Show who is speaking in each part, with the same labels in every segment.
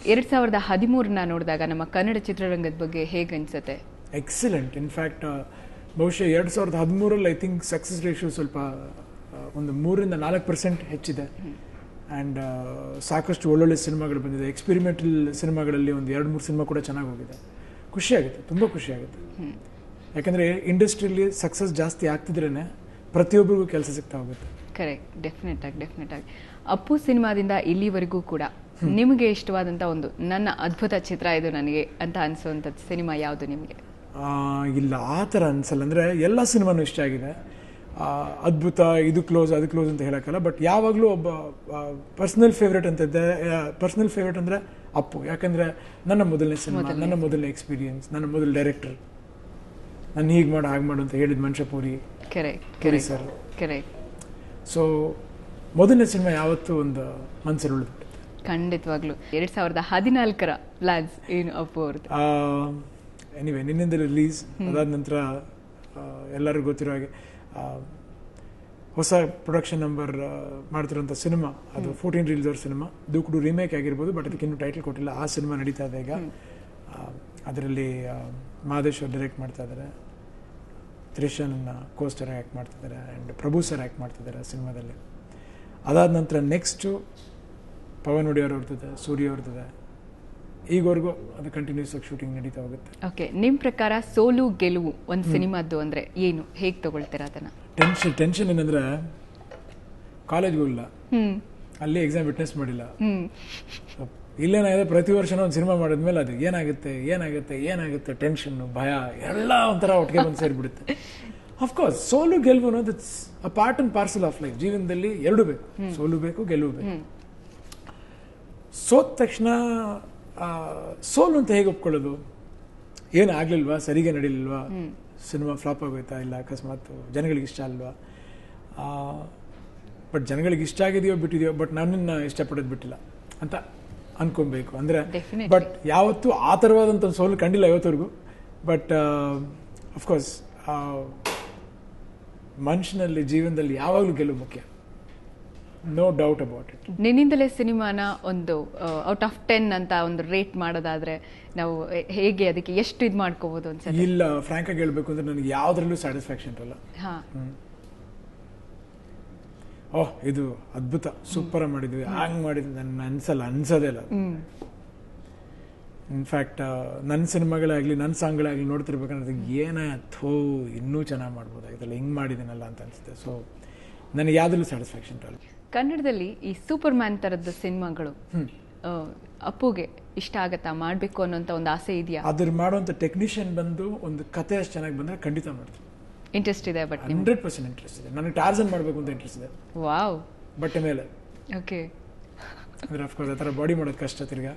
Speaker 1: 2013 ನೋಡಿದಾಗ ನಮ್ಮ ಕನ್ನಡ ಚಿತ್ರರಂಗದ ಬಗ್ಗೆ ಹೇಗೆ ಅನ್ಸುತ್ತೆ?
Speaker 2: ಎಕ್ಸಲೆಂಟ್. ಇನ್ಫ್ಯಾಕ್ಟ್ ಬಹುಶಃ 2013 ಐ ಥಿಂಕ್ ಸಕ್ಸಸ್ ರೇಷಿಯೋ ಸ್ವಲ್ಪ ಒಂದು 3-4% ಹೆಚ್ಚಿದೆ. ಆ್ಯಂಡ್ ಸಾಕಷ್ಟು ಒಳ್ಳೊಳ್ಳೆ ಸಿನಿಮಾಗಳು ಬಂದಿದೆ. ಎಕ್ಸ್ಪೆರಿಮೆಂಟಲ್ ಸಿನಿಮಾಗಳಲ್ಲಿ ಒಂದು 2-3 ಸಿನಿಮಾ ಕೂಡ ಚೆನ್ನಾಗಿ ಹೋಗಿದೆ. ಖುಷಿಯಾಗುತ್ತೆ, ತುಂಬ ಖುಷಿಯಾಗುತ್ತೆ. ಯಾಕಂದರೆ ಇಂಡಸ್ಟ್ರಿಯಲ್ಲಿ ಸಕ್ಸಸ್ ಜಾಸ್ತಿ ಆಗ್ತಿದ್ರೇ ಪ್ರತಿಯೊಬ್ಬರಿಗೂ ಕೆಲಸ ಸಿಗ್ತಾ ಹೋಗುತ್ತೆ.
Speaker 1: ಕರೆಕ್ಟ್, ಡೆಫಿನೆಟ್ ಆಗಿ. ಅಪ್ಪು ಸಿನಿಮಾದಿಂದ ಇಲ್ಲಿವರೆಗೂ ಕೂಡ ನಿಮಗೆ ಇಷ್ಟವಾದಂಥ ಒಂದು ನನ್ನ ಅದ್ಭುತ ಚಿತ್ರ ಇದು ನನಗೆ ಅಂತ ಅನಿಸುವಂಥದ್ದು ಸಿನಿಮಾ ಯಾವುದು ನಿಮಗೆ?
Speaker 2: ಇಲ್ಲ, ಆ ಥರ ಅನಿಸಲ್ಲ. ಅಂದರೆ ಎಲ್ಲ ಸಿನಿಮಾನೂ ಇಷ್ಟ ಆಗಿದೆ. ಅದ್ಭುತ, ಇದು ಕ್ಲೋಸ್ ಅದು ಕ್ಲೋಸ್ ಅಂತ ಹೇಳೋಕ್ಕಲ್ಲ. ಬಟ್ ಯಾವಾಗಲೂ ಒಬ್ಬ ಪರ್ಸ್ನಲ್ ಫೇವ್ರೇಟ್ ಅಂತ ಇದ್ದೆ. ಪರ್ಸ್ನಲ್ ಫೇವ್ರೇಟ್ ಅಂದರೆ ಅಪ್ಪು. ಯಾಕಂದರೆ ನನ್ನ ಮೊದಲನೇ ಸಿನಿಮಾ, ನನ್ನ ಮೊದಲನೇ ಎಕ್ಸ್ಪೀರಿಯನ್ಸ್, ನನ್ನ ಮೊದಲ ಡೈರೆಕ್ಟರ್. ನಾನು ಹೀಗೆ ಮಾಡು ಹಾಗೆ ಮಾಡು ಅಂತ ಹೇಳಿದ ಮನುಷ್ಯ ಪೂರಿ ಸರ್. ಸೊ ಮೊದಲನೇ ಸಿನಿಮಾ ಯಾವತ್ತೂ ಒಂದು ಮನಸ್ಸಲ್ಲಿ ಉಳಿದ್ಬಿಟ್ಟು.
Speaker 1: ಖಂಡಿತವಾಗ್ಲೂ 2014 ಪ್ಲಾನ್ಸ್ ಏನು ಅಪ್ಪು ಅವ್ರದ್ದು?
Speaker 2: ಎನಿವೆ, ನಿನ್ನಿಂದ ರಿಲೀಸ್ ಅದಾದ ನಂತರ ಎಲ್ಲರಿಗೂ ಗೊತ್ತಿರೋ ಹಾಗೆ ಹೊಸ ಪ್ರೊಡಕ್ಷನ್ ನಂಬರ್ ಮಾಡ್ತಿರೋಂಥ ಸಿನಿಮಾ, ಅದು 14 ರಿಲೀಸ್ ಅವ್ರ ಸಿನಿಮಾ. ದೂಕುಡು ರೀಮೇಕ್ ಆಗಿರ್ಬೋದು, ಬಟ್ ಅದಕ್ಕೆ ಇನ್ನೂ ಟೈಟಲ್ ಕೊಟ್ಟಿಲ್ಲ. ಆ ಸಿನಿಮಾ ನಡೀತಾ ಇದೆ ಈಗ. ಅದರಲ್ಲಿ ಮಹದೇಶ್ ಅವರು ಡೈರೆಕ್ಟ್ ಮಾಡ್ತಾ ಇದ್ದಾರೆ, ತ್ರಿಷನ್ನ ಕೋಸ್ಟರ್ ಆ್ಯಕ್ಟ್ ಮಾಡ್ತಿದ್ದಾರೆ, ಆ್ಯಂಡ್ ಪ್ರಭು ಸರ್ ಆ್ಯಕ್ಟ್ ಮಾಡ್ತಿದ್ದಾರೆ ಆ ಸಿನಿಮಾದಲ್ಲಿ. ಅದಾದ ನಂತರ ನೆಕ್ಸ್ಟು ಪವನ್ ಒಡೆಯರ್ ಅವ್ರದ್ದು, ಸೂರ್ಯ ಅವ್ರದ್ದು. ಈಗವರೆಗೂ ಅದು ಕಂಟಿನ್ಯೂಸ್ ಆಗಿ ಶೂಟಿಂಗ್ ನಡೀತಾ ಹೋಗುತ್ತೆ.
Speaker 1: ಓಕೆ, ನಿಮ್ಮ ಪ್ರಕಾರ ಸೋಲು ಗೆಲುವು ಒಂದು ಸಿನಿಮಾದ್ದು ಅಂದರೆ ಏನು, ಹೇಗೆ ತಗೊಳ್ತೀರಾ ಅದನ್ನು?
Speaker 2: ಟೆನ್ಷನ್ ಏನಂದರೆ ಕಾಲೇಜ್ಗೆ ಹೋಗಿಲ್ಲ, ಅಲ್ಲಿ ಎಕ್ಸಾಮ್ ವಿಟ್ನೆಸ್ ಮಾಡಿಲ್ಲ. ಇಲ್ಲೇನಾಗಿದೆ, ಪ್ರತಿ ವರ್ಷನೂ ಒಂದು ಸಿನಿಮಾ ಮಾಡಿದ್ಮೇಲೆ ಅದು ಏನಾಗುತ್ತೆ ಟೆನ್ಷನ್ನು, ಭಯ ಎಲ್ಲ ಒಂಥರ ಒಟ್ಟಿಗೆ ಬಂದು ಸೇರಿಬಿಡುತ್ತೆ. ಅಫ್ಕೋರ್ಸ್ ಸೋಲು ಗೆಲುವು ಅನ್ನೋದು it's a part and parcel of life. ಜೀವನದಲ್ಲಿ ಎರಡೂ ಬೇಕು, ಸೋಲು ಬೇಕು, ಗೆಲುವು ಬೇಕು. ಸೋತ ತಕ್ಷಣ ಸೋಲು ಅಂತ ಹೇಗೆ ಒಪ್ಕೊಳ್ಳೋದು? ಏನು ಆಗಲಿಲ್ವಾ, ಸರಿಗೆ ನಡೀಲಿಲ್ವಾ, ಸಿನಿಮಾ ಫ್ಲಾಪ್ ಆಗೋಯ್ತಾ, ಇಲ್ಲ ಅಕಸ್ಮಾತ್ ಜನಗಳಿಗೆ ಇಷ್ಟ ಅಲ್ವಾ? ಬಟ್ ಜನಗಳಿಗೆ ಇಷ್ಟ ಆಗಿದೆಯೋ ಬಿಟ್ಟಿದೆಯೋ, ಬಟ್ ನನ್ನನ್ನು ಇಷ್ಟಪಡೋದು ಬಿಟ್ಟಿಲ್ಲ ಅಂತ ಅನ್ಕೊಬೇಕು. ಅಂದರೆ ಬಟ್ ಯಾವತ್ತೂ ಆ ಥರವಾದಂಥ ಒಂದು ಸೋಲು ಕಂಡಿಲ್ಲ ಇವತ್ತವರೆಗೂ. ಬಟ್ ಅಫ್ಕೋರ್ಸ್ ಮನುಷ್ಯನಲ್ಲಿ ಜೀವನದಲ್ಲಿ ಯಾವಾಗಲೂ ಗೆಲುವು ಮುಖ್ಯ, ನೋ ಡೌಟ್ ಅಬೌಟ್ ಇಟ್.
Speaker 1: ನಿನ್ನಿಂದಲೇ ಸಿನಿಮಾನ ಒಂದು ಔಟ್ ಆಫ್ 10 ಅಂತ ಒಂದು ರೇಟ್ ಮಾಡೋದಾದ್ರೆ ನಾವು ಹೇಗೆ, ಅದಕ್ಕೆ ಎಷ್ಟು ಇದು ಮಾಡ್ಕೋಬಹುದು ಅನ್ಸುತ್ತೆ?
Speaker 2: ಇಲ್ಲ, ಫ್ರಾಂಕ್ ಆಗಿ ಹೇಳ್ಬೇಕು ಅಂದ್ರೆ ನನಗೆ ಯಾವುದ್ರಲ್ಲೂ ಸ್ಯಾಟಿಸ್ಫ್ಯಾಕ್ಷನ್ ಇರಲ್ಲ. ಓಹ್ ಇದು ಅದ್ಭುತ, ಸೂಪರ್ ಮಾಡಿದ್ವಿ, ಹಂಗೆ ಮಾಡಿದ್ವಿ ನನ್ನ ಅನ್ಸೋದೇ ಇಲ್ಲ. ಇನ್ಫ್ಯಾಕ್ಟ್ ನನ್ನ ಸಿನಿಮಾಗಳಾಗಲಿ ನನ್ನ ಸಾಂಗ್ಗಳಾಗಲಿ ನೋಡ್ತಿರ್ಬೇಕಂದ್ರೆ ಏನಾಯ್ತು, ಇನ್ನೂ ಚೆನ್ನಾಗಿ ಮಾಡ್ಬೋದಾಗಿತ್ತಲ್ಲ, ಹಿಂಗೆ ಮಾಡಿದ್ದೀನಲ್ಲ ಅಂತ ಅನಿಸುತ್ತೆ. ಸೊ ನನಗೆ ಯಾವುದಲ್ಲೂ ಸ್ಯಾಟಿಸ್ಫ್ಯಾಕ್ಷನ್ ಇರಲ್ಲ.
Speaker 1: ಕನ್ನಡದಲ್ಲಿ ಈ ಸೂಪರ್ ಮ್ಯಾನ್ ಥರದ್ದು ಸಿನಿಮಾಗಳು ಅಪ್ಪುಗೆ ಇಷ್ಟ ಆಗತ್ತಾ, ಮಾಡಬೇಕು ಅನ್ನೋಂಥ ಒಂದು ಆಸೆ ಇದೆಯಾ?
Speaker 2: ಅದ್ರ ಮಾಡುವಂಥ ಟೆಕ್ನಿಷಿಯನ್ ಬಂದು ಒಂದು ಕತೆ ಅಷ್ಟು ಚೆನ್ನಾಗಿ ಬಂದರೆ ಖಂಡಿತ ಮಾಡ್ತೀನಿ.
Speaker 1: ಇಂಟ್ರೆಸ್ಟ್ ಇದೆ? ಬಟ್
Speaker 2: 100% ಇಂಟ್ರೆಸ್ಟ್ ಇದೆ. ನನಗೆ ಟಾರ್ಜನ್ ಮಾಡಬೇಕು ಅಂತ ಇಂಟ್ರೆಸ್ಟ್ ಇದೆ.
Speaker 1: ವಾವ್,
Speaker 2: ಬಟ್ಟೆ ಮೇಲೆ.
Speaker 1: ಓಕೆ.
Speaker 2: ಅಂದರೆ ಅಫ್ಕೋರ್ಸ್ ಆ ಥರ ಬಾಡಿ ಮಾಡೋದು ಕಷ್ಟ ತಿರ್ಗಾ.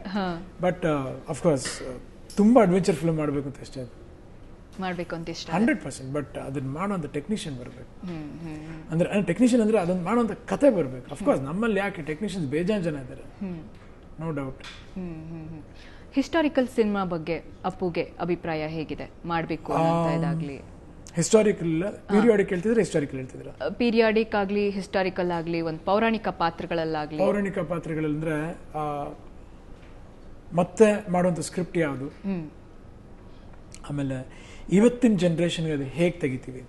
Speaker 2: ಬಟ್ ಅಫ್ಕೋರ್ಸ್ ತುಂಬ ಅಡ್ವೆಂಚರ್ ಫಿಲ್ಮ್ ಮಾಡಬೇಕು ಅಂತ ಇಷ್ಟ ಇದೆ,
Speaker 1: ಮಾಡಬೇಕು ಅಂತ ಇಷ್ಟ
Speaker 2: 100%. ಬಟ್ ಅದನ್ನ ಮಾಡುವಂಥ ಟೆಕ್ನಿಷಿಯನ್ ಬರಬೇಕು. ಅಂದರೆ ಟೆಕ್ನಿಷಿಯನ್ ಅಂದರೆ ಅದನ್ನು ಮಾಡುವಂಥ ಕತೆ ಬರಬೇಕು. ಅಫ್ಕೋರ್ಸ್ ನಮ್ಮಲ್ಲಿ ಯಾಕೆ ಟೆಕ್ನಿಷಿಯನ್ಸ್ ಬೇಜಾನ್ ಜನ ಇದ್ದಾರೆ, ನೋ ಡೌಟ್.
Speaker 1: ಹಿಸ್ಟಾರಿಕಲ್ ಸಿನಿಮಾ ಬಗ್ಗೆ ಅಪ್ಪುಗೆ ಅಭಿಪ್ರಾಯ ಹೇಗಿದೆ, ಮಾಡಬೇಕು ಅಂತ ಇದಾಗಲಿ?
Speaker 2: ಹಿಸ್ಟಾರಿಕಲ್ ಪೀರಿಯಾಡಿಕ್ ಹೇಳ್ತಿದ್ರೆ ಹಿಸ್ಟಾರಿಕಲ್ ಹೇಳ್ತಿದ್ರ?
Speaker 1: ಪೀರಿಯಾಡಿಕ್ ಆಗಲಿ, ಹಿಸ್ಟಾರಿಕಲ್ ಆಗಲಿ, ಒಂದು ಪೌರಾಣಿಕ ಪಾತ್ರಗಳಲ್ಲಾಗಲಿ.
Speaker 2: ಪೌರಾಣಿಕ ಪಾತ್ರಗಳಂದ್ರೆ ಮತ್ತೆ ಮಾಡುವಂಥ ಸ್ಕ್ರಿಪ್ಟ್ ಯಾವುದು, ಆಮೇಲೆ ಇವತ್ತಿನ ಜನ್ರೇಷನ್ಗೆ ಅದು ಹೇಗೆ ತೆಗಿತೀವಿ,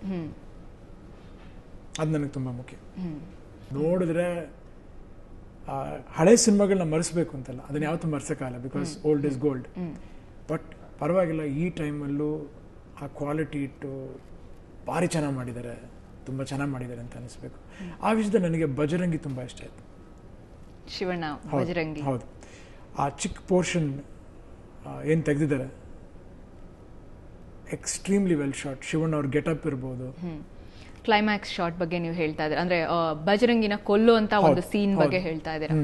Speaker 2: ಅದು ನನಗೆ ತುಂಬ ಮುಖ್ಯ. ನೋಡಿದ್ರೆ ಹಳೆ ಸಿನಿಮಾಗಳನ್ನ ಮರೆಸ್ಬೇಕು ಅಂತಲ್ಲ, ಅದನ್ನ ಯಾವತ್ತೂ ಮರ್ಸೋಕ್ಕಾಗಲ್ಲ, because old is gold. But ಪರವಾಗಿಲ್ಲ, ಈ ಟೈಮಲ್ಲೂ ಆ ಕ್ವಾಲಿಟಿ ಇಟ್ಟು ಭಾರಿ ಚೆನ್ನಾಗಿ ಮಾಡಿದ್ದಾರೆ, ತುಂಬ ಚೆನ್ನಾಗಿ ಮಾಡಿದ್ದಾರೆ ಅಂತ ಅನಿಸ್ಬೇಕು. ಆ ವಿಷಯದಲ್ಲಿ ನನಗೆ ಬಜರಂಗಿ ತುಂಬ ಇಷ್ಟ ಆಯಿತು.
Speaker 1: ಶಿವಣ್ಣ ಬಜರಂಗಿ,
Speaker 2: ಹೌದು. ಆ ಚಿಕ್ಕ ಪೋರ್ಷನ್ ಏನು ತೆಗೆದಿದ್ದಾರೆ, ಎಕ್ಸ್ಟ್ರೀಮ್ಲಿ ವೆಲ್ ಶಾಟ್. ಶಿವಣ್ಣ ಅವ್ರ ಗೆಟಪ್ ಇರ್ಬೋದು.
Speaker 1: ಕ್ಲೈಮ್ಯಾಕ್ಸ್ ಶಾಟ್ ಬಗ್ಗೆ ನೀವು ಹೇಳ್ತಾ ಇದ್ದೀರಾ, ಅಂದ್ರೆ ಬಜರಂಗಿನ ಕೊಲ್ಲುವಂತ ಒಂದು ಸೀನ್ ಬಗ್ಗೆ ಹೇಳ್ತಾ ಇದ್ದೀರಾ.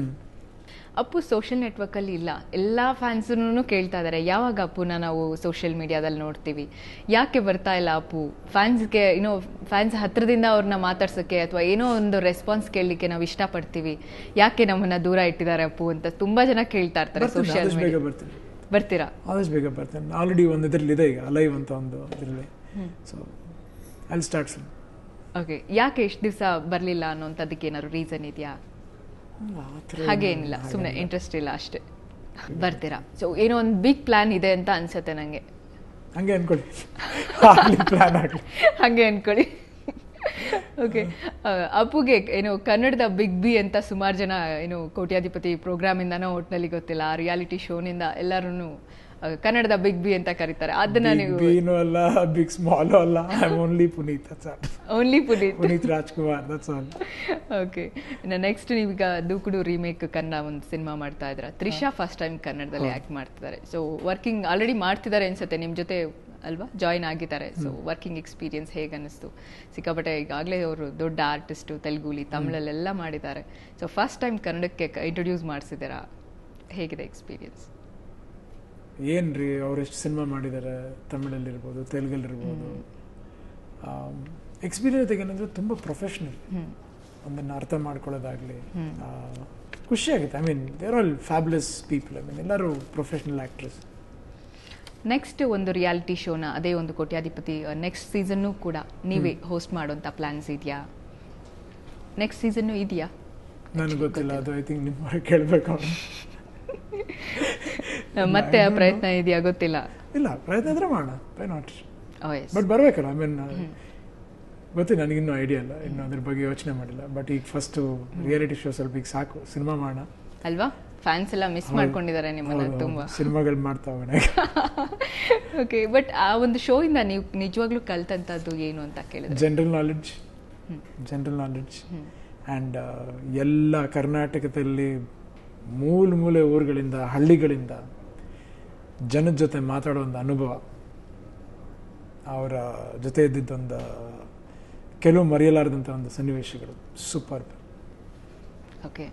Speaker 1: ಅಪ್ಪು ಸೋಷಿಯಲ್ ನೆಟ್ವರ್ಕ್ ಅಲ್ಲಿ ಇಲ್ಲ, ಎಲ್ಲಾ ಫ್ಯಾನ್ಸ್ನು ಕೇಳ್ತಾ ಇದ್ದಾರೆ ಯಾವಾಗ ಅಪ್ಪುನ ನಾವು ಸೋಷಿಯಲ್ ಮೀಡಿಯಾದಲ್ಲಿ ನೋಡ್ತೀವಿ, ಯಾಕೆ ಬರ್ತಾ ಇಲ್ಲ ಅಪ್ಪು? ಫ್ಯಾನ್ಸ್ಗೆ ಏನೋ ಫ್ಯಾನ್ಸ್ ಹತ್ರದಿಂದ ಅವ್ರನ್ನ ಮಾತಾಡ್ಸೋಕ್ಕೆ ಅಥವಾ ಏನೋ ಒಂದು ರೆಸ್ಪಾನ್ಸ್ ಕೇಳಲಿಕ್ಕೆ ನಾವು ಇಷ್ಟಪಡ್ತೀವಿ, ಯಾಕೆ ನಮ್ಮನ್ನ ದೂರ ಇಟ್ಟಿದ್ದಾರೆ ಅಪ್ಪು ಅಂತ ತುಂಬಾ ಜನ ಕೇಳ್ತಾ ಇರ್ತಾರೆ ಸೋಷಿಯಲ್ ಮೀಡಿಯಾ. ಬರ್ತೀರಾ?
Speaker 2: ಆದಷ್ಟು ಬೇಗ ಬರ್ತೇನೆ. ಆಲ್ರೆಡಿ ಒಂದು ಇದರಲ್ಲಿ ಇದೆ ಈಗ, ಅಲೈವ್ ಅಂತ ಒಂದು ಇದರಲ್ಲಿ. So I will start soon.
Speaker 1: Okay, ಯಾಕೆ ಇಷ್ಟು ದಿವಸ ಬರಲಿಲ್ಲ ಅನ್ನೋಂಥದ್ದಕ್ಕೆ ಏನಾದ್ರು ರೀಸನ್ ಇದೆಯಾ? ಹಾಗೇನಿಲ್ಲ, ಸುಮ್ಮನೆ ಇಂಟ್ರೆಸ್ಟ್ ಇಲ್ಲ ಅಷ್ಟೇ. ಬರ್ತೀರಾ. ಸೊ ಏನೋ ಒಂದು ಬಿಗ್ ಪ್ಲಾನ್ ಇದೆ ಅಂತ ಅನ್ಸುತ್ತೆ ನಂಗೆ.
Speaker 2: ಹಂಗೆ ಅನ್ಕೊಳ್ಳಿ, ಪ್ಲಾನ್ ಆಗಲಿ,
Speaker 1: ಹಂಗೆ ಅನ್ಕೊಳ್ಳಿ. ಓಕೆ, ಅಪ್ಪುಗೆ ಏನು ಕನ್ನಡದ ಬಿಗ್ ಬಿ ಅಂತ ಸುಮಾರು ಜನ ಏನು ಕೋಟ್ಯಾಧಿಪತಿ ಪ್ರೋಗ್ರಾಮ್ ಇಂದಾನೋ ಒಟ್ಟಿನಲ್ಲಿ ಗೊತ್ತಿಲ್ಲ, ಆ ರಿಯಾಲಿಟಿ ಶೋನಿಂದ ಎಲ್ಲರೂ ಕನ್ನಡದ ಬಿಗ್ ಬಿ ಅಂತ ಕರೀತಾರೆ. ಅದನ್ನ ನೀವು
Speaker 2: ಅಲ್ಲ, ಬಿಗ್ ಸ್ಮಾಲ್ ಅಲ್ಲ, only Puneeth,
Speaker 1: only
Speaker 2: Puneeth Rajkumar, that's all.
Speaker 1: Okay, ಇನ್ನು ನೆಕ್ಸ್ಟ್ ನೀವೀಗ ದೂಕುಡು ರೀಮೇಕ್ ಕನ್ನಡ ಒಂದು ಸಿನಿಮಾ ಮಾಡ್ತಾ ಇದ್ರ. ತ್ರಿಷಾ ಫಸ್ಟ್ ಟೈಮ್ ಕನ್ನಡದಲ್ಲಿ ಆಕ್ಟ್ ಮಾಡ್ತಿದ್ದಾರೆ. ಸೊ ವರ್ಕಿಂಗ್ ಆಲ್ರೆಡಿ ಮಾಡ್ತಿದ್ದಾರೆ ಅನ್ಸುತ್ತೆ ನಿಮ್ಮ ಜೊತೆ ಅಲ್ವಾ, ಜಾಯಿನ್ ಆಗಿದ್ದಾರೆ. ಸೊ ವರ್ಕಿಂಗ್ ಎಕ್ಸ್ಪೀರಿಯನ್ಸ್ ಹೇಗೆ ಅನ್ನಿಸ್ತು? ಸಿಕ್ಕಾಪಟ್ಟೆ ಈಗಾಗಲೇ ಅವರು ದೊಡ್ಡ ಆರ್ಟಿಸ್ಟು, ತೆಲುಗುಲಿ ತಮಿಳಲ್ಲೆಲ್ಲ ಮಾಡಿದ್ದಾರೆ. ಸೊ ಫಸ್ಟ್ ಟೈಮ್ ಕನ್ನಡಕ್ಕೆ ಇಂಟ್ರೊಡ್ಯೂಸ್ ಮಾಡಿಸಿದ್ದೀರಾ, ಹೇಗಿದೆ ಎಕ್ಸ್ಪೀರಿಯನ್ಸ್?
Speaker 2: ಏನ್ರಿ, ಅವರೆಷ್ಟು ಸಿನಿಮಾ ಮಾಡಿದ್ದಾರೆ, ತಮಿಳಲ್ಲಿರ್ಬೋದು, ತೆಲುಗಲ್ಲಿರ್ಬೋದು. ಎಕ್ಸ್ಪೀರಿಯನ್ಸ್ ಏನಂದ್ರೆ ತುಂಬ ಪ್ರೊಫೆಷ್ನಲ್, ಒಂದನ್ನು ಅರ್ಥ ಮಾಡ್ಕೊಳ್ಳೋದಾಗಲಿ ಖುಷಿಯಾಗುತ್ತೆ. I mean there all fabulous people. I mean ಎಲ್ಲರೂ ಪ್ರೊಫೆಷ್ನಲ್ ಆ್ಯಕ್ಟ್ರೆಸ್.
Speaker 1: ನೆಕ್ಸ್ಟ್ ಒಂದು ರಿಯಾಲಿಟಿ ಶೋನ, ಅದೇ ಒಂದು ಕೋಟ್ಯಾಧಿಪತಿ ನೆಕ್ಸ್ಟ್ ಸೀಸನ್ನು ಕೂಡ ನೀವೇ ಹೋಸ್ಟ್ ಮಾಡುವಂಥ ಪ್ಲಾನ್ಸ್ ಇದೆಯಾ? ನೆಕ್ಸ್ಟ್ ಸೀಸನ್ನು ಇದೆಯಾ?
Speaker 2: ನನಗೆ ಗೊತ್ತಿಲ್ಲ, ಅದು ಐ ಥಿಂಕ್ ನಿಮ್ಮ ಕೇಳಬೇಕು.
Speaker 1: ಮತ್ತೆ ಆ ಪ್ರಯತ್ನ ಇದೆಯಾ ಗೊತ್ತಿಲ್ಲ.
Speaker 2: ಇಲ್ಲ, ಪ್ರಯತ್ನ ಇದ್ರೆ ಮಾಡೋಣ, ವೈ ನಾಟ್. ಬಟ್ ಬರಬೇಕಲ್ಲ, ಐ ಮೀನ್ ಗೊತ್ತಿಲ್ಲ, ನನಗಿನ್ನೂ ಐಡಿಯಾ ಇಲ್ಲ, ಇನ್ನು ಅದ್ರ ಬಗ್ಗೆ ಯೋಚನೆ ಮಾಡಿಲ್ಲ. ಬಟ್ ಈಗ ಫಸ್ಟು ರಿಯಾಲಿಟಿ ಶೋ ಸ್ವಲ್ಪ ಈಗ ಸಾಕು, ಸಿನಿಮಾ ಮಾಡೋಣ
Speaker 1: ಅಲ್ವಾ? ಫ್ಯಾನ್ಸ್ ಎಲ್ಲ ಮಿಸ್ ಮಾಡ್ಕೊಂಡಿದ್ದಾರೆ ನಿಮ್ಮನ್ನ ತುಂಬಾ.
Speaker 2: ಸಿನಿಮಾಗಳು ಮಾಡ್ತಾವೆ.
Speaker 1: ಓಕೆ, ಬಟ್ ಆ ಒಂದು ಶೋ ಇಂದ ನೀವು ನಿಜವಾಗ್ಲೂ ಕಲ್ತಂತದ್ದು ಏನು ಅಂತ ಕೇಳಿದ್ರೆ?
Speaker 2: ಜನರಲ್ ನಾಲೆಡ್ಜ್ ಆ್ಯಂಡ್ ಎಲ್ಲ ಕರ್ನಾಟಕದಲ್ಲಿ ಮೂಲೆ ಊರುಗಳಿಂದ, ಹಳ್ಳಿಗಳಿಂದ ಜನದ ಜೊತೆ ಮಾತಾಡೋ ಒಂದು ಅನುಭವ, ಅವರ ಜೊತೆ ಇದ್ದಿದ್ದೊಂದು ಕೆಲವು ಮರೆಯಲಾರದಂಥ ಒಂದು ಸನ್ನಿವೇಶಗಳು ಸೂಪರ್.
Speaker 1: ಓಕೆ,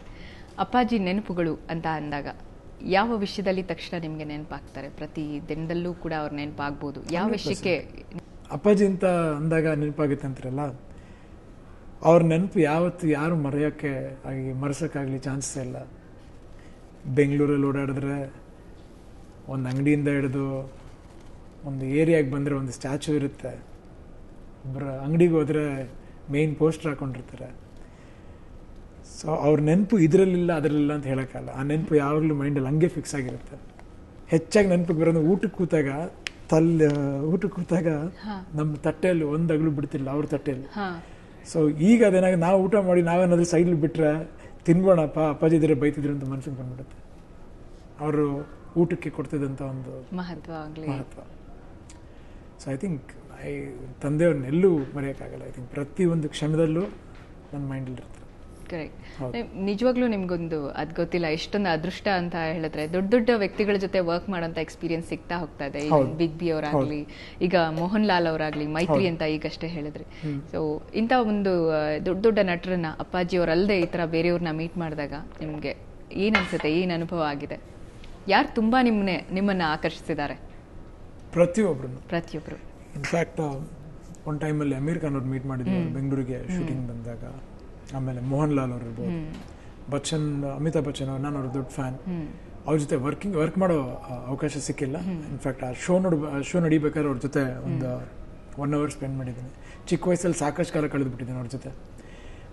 Speaker 1: ಅಪ್ಪಾಜಿ ನೆನಪುಗಳು ಅಂತ ಅಂದಾಗ ಯಾವ ವಿಷಯದಲ್ಲಿ ತಕ್ಷಣ ನಿಮಗೆ ನೆನಪಾಗ್ತಾರೆ? ಪ್ರತಿ ದಿನದಲ್ಲೂ ಕೂಡ ಅವ್ರ ನೆನಪಾಗ್ಬೋದು. ಯಾವ ವಿಷಯಕ್ಕೆ
Speaker 2: ಅಪ್ಪಾಜಿ ಅಂತ ಅಂದಾಗ ನೆನಪಾಗುತ್ತೆ ಅಂತಾರಲ್ಲ, ಅವ್ರ ನೆನಪು ಯಾವತ್ತು ಯಾರು ಮರೆಸೋಕ್ಕಾಗಲಿ ಚಾನ್ಸಸ್ ಇಲ್ಲ. ಬೆಂಗಳೂರಲ್ಲಿ ಓಡಾಡಿದ್ರೆ ಒಂದು ಅಂಗಡಿಯಿಂದ ಹಿಡಿದು ಒಂದು ಏರಿಯಾಗೆ ಬಂದರೆ ಒಂದು ಸ್ಟ್ಯಾಚು ಇರುತ್ತೆ, ಒಬ್ಬರ ಅಂಗಡಿಗೆ ಹೋದರೆ ಮೇಯ್ನ್ ಪೋಸ್ಟರ್ ಹಾಕೊಂಡಿರ್ತಾರೆ. ಸೊ ಅವ್ರ ನೆನಪು ಇದರಲ್ಲಿಲ್ಲ ಅದರಲ್ಲಿಲ್ಲ ಅಂತ ಹೇಳೋಕ್ಕಲ್ಲ. ಆ ನೆನಪು ಯಾವಾಗಲೂ ಮೈಂಡಲ್ಲಿ ಹಂಗೆ ಫಿಕ್ಸ್ ಆಗಿರುತ್ತೆ. ಹೆಚ್ಚಾಗಿ ನೆನಪಿಗೆ ಬರೋದು ಊಟಕ್ಕೆ ಕೂತಾಗ ನಮ್ಮ ತಟ್ಟೆಯಲ್ಲಿ ಒಂದು ಅಗಲು ಬಿಡ್ತಿಲ್ಲ ಅವ್ರ ತಟ್ಟೆಯಲ್ಲಿ. ಸೊ ಈಗ ಅದೇನಾಗ ನಾವು ಊಟ ಮಾಡಿ ನಾವೇನಾದ್ರೂ ಸೈಡ್ಲಿ ಬಿಟ್ಟರೆ ತಿನ್ಬೋಣಪ್ಪ, ಅಪ್ಪಾಜಿ ಇದ್ರೆ ಬೈತಿದ್ರು ಅಂತ ಮನಸ್ಸಿಗೆ ಬಂದ್ಬಿಡುತ್ತೆ. ಅವರು ಊಟಕ್ಕೆ ಕೊಡ್ತಿದ್ದಂಥ ಒಂದು ಮಹತ್ವ. ಸೊ ಐ ಥಿಂಕ್ ತಂದೆಯವ್ರನ್ನೆಲ್ಲೂ ಮರೆಯೋಕ್ಕಾಗಲ್ಲ. ಐ ಥಿಂಕ್ ಪ್ರತಿಯೊಂದು ಕ್ಷಣದಲ್ಲೂ ನನ್ನ ಮೈಂಡಲ್ಲಿರುತ್ತೆ.
Speaker 1: ಕರೆಕ್ಟ್. ನಿಜವಾಗ್ಲೂ ನಿಮ್ಗೊಂದು ಅದು ಗೊತ್ತಿಲ್ಲ ಎಷ್ಟೊಂದು ಅದೃಷ್ಟ ಅಂತ ಹೇಳಿದ್ರೆ, ದೊಡ್ಡ ದೊಡ್ಡ ವ್ಯಕ್ತಿಗಳ ಜೊತೆ ವರ್ಕ್ ಮಾಡೋಂಥ ಎಕ್ಸ್ಪೀರಿಯನ್ಸ್ ಸಿಗ್ತಾ ಹೋಗ್ತಾ ಇದೆ. ಬಿಗ್ ಬಿ ಅವರಾಗ್ಲಿ, ಈಗ ಮೋಹನ್ ಲಾಲ್ ಅವರಾಗ್ಲಿ, ಮೈತ್ರಿ ಅಂತ ಈಗಷ್ಟೇ ಹೇಳಿದ್ರಿ. ಸೊ ಇಂಥ ಒಂದು ದೊಡ್ಡ ದೊಡ್ಡ ನಟರನ್ನ ಅಪ್ಪಾಜಿ ಅವರಲ್ಲದೆ ಈ ಥರ ಬೇರೆಯವ್ರನ್ನ ಮೀಟ್ ಮಾಡಿದಾಗ ನಿಮಗೆ ಏನು ಅನ್ಸುತ್ತೆ, ಏನು ಅನುಭವ ಆಗಿದೆ? ಯಾರು ತುಂಬಾ ನಿಮ್ಮನ್ನ ಆಕರ್ಷಿಸಿದ್ದಾರೆ? ಪ್ರತಿಯೊಬ್ಬರು.
Speaker 2: ಇನ್ಫ್ಯಾಕ್ಟ್ ಒಂದು ಟೈಮಲ್ಲಿ ಅಮೀರ್ ಖಾನ್ ಅವ್ರು ಮೀಟ್ ಮಾಡಿದ್ರು ಬೆಂಗಳೂರಿಗೆ ಶೂಟಿಂಗ್ ಬಂದಾಗ. ಆಮೇಲೆ ಮೋಹನ್ ಲಾಲ್ ಅವ್ರು ಇರ್ಬೋದು, ಅಮಿತಾಬ್ ಬಚ್ಚನ್ ಅವ್ರು, ನಾನು ಅವ್ರ ದೊಡ್ಡ ಫ್ಯಾನ್. ಅವ್ರ ಜೊತೆ ವರ್ಕ್ ಮಾಡೋ ಅವಕಾಶ ಸಿಕ್ಕಿಲ್ಲ. ಇನ್ಫ್ಯಾಕ್ಟ್ ಆ ಶೋ ನಡಿಬೇಕಾದ್ರೆ ಅವ್ರ ಜೊತೆ ಒಂದು 1 hour ಸ್ಪೆಂಡ್ ಮಾಡಿದ್ದೀನಿ. ಚಿಕ್ಕ ವಯಸ್ಸಲ್ಲಿ ಸಾಕಷ್ಟು ಕಾಲ ಕಳೆದುಬಿಟ್ಟಿದ್ದೀನಿ ಅವ್ರ ಜೊತೆ.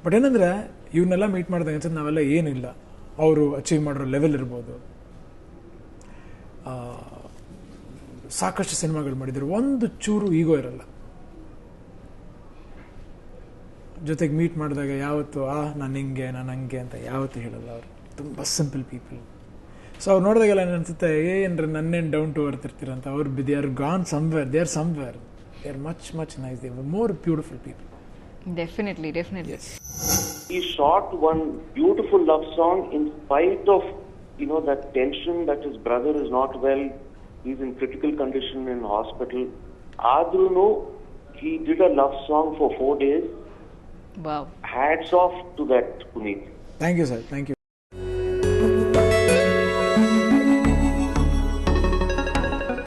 Speaker 2: ಬಟ್ ಏನಂದರೆ ಇವನ್ನೆಲ್ಲ ಮೀಟ್ ಮಾಡಿದಾಗ ಅನ್ಸುತ್ತೆ ನಾವೆಲ್ಲ ಏನಿಲ್ಲ, ಅವರು ಅಚೀವ್ ಮಾಡಿರೋ ಲೆವೆಲ್ ಇರ್ಬೋದು, ಸಾಕಷ್ಟು ಸಿನಿಮಾಗಳು ಮಾಡಿದ್ರು, ಒಂದು ಚೂರು ಈಗೋ ಇರಲ್ಲ. ಜೊತೆಗೆ ಮೀಟ್ ಮಾಡಿದಾಗ ಯಾವತ್ತು ನಾನು ಹಿಂಗೆ ನಾನು ಹಂಗೆ ಅಂತ ಯಾವತ್ತೂ ಹೇಳಲ್ಲ. ಅವರು ತುಂಬ ಸಿಂಪಲ್ ಪೀಪಲ್. ಸೊ ಅವ್ರು ನೋಡಿದಾಗೆಲ್ಲ ಅನ್ಸುತ್ತೆ ಏನ್ರ ನನ್ನೇನು ಡೌನ್ ಟು ಅರ್ತ್ ಇರ್ತೀರ ಅಂತ. ಅವ್ರು they are gone somewhere, they are much nice, they are more beautiful people.
Speaker 1: Definitely.
Speaker 2: Yes.
Speaker 3: He shot one beautiful love song in spite of, that tension that his brother is not well, he's in critical condition in hospital. Adruno, he did a love song for 4 days.
Speaker 1: Wow.
Speaker 3: Hats off to that, Puneet.
Speaker 2: Thank you, sir. Thank you.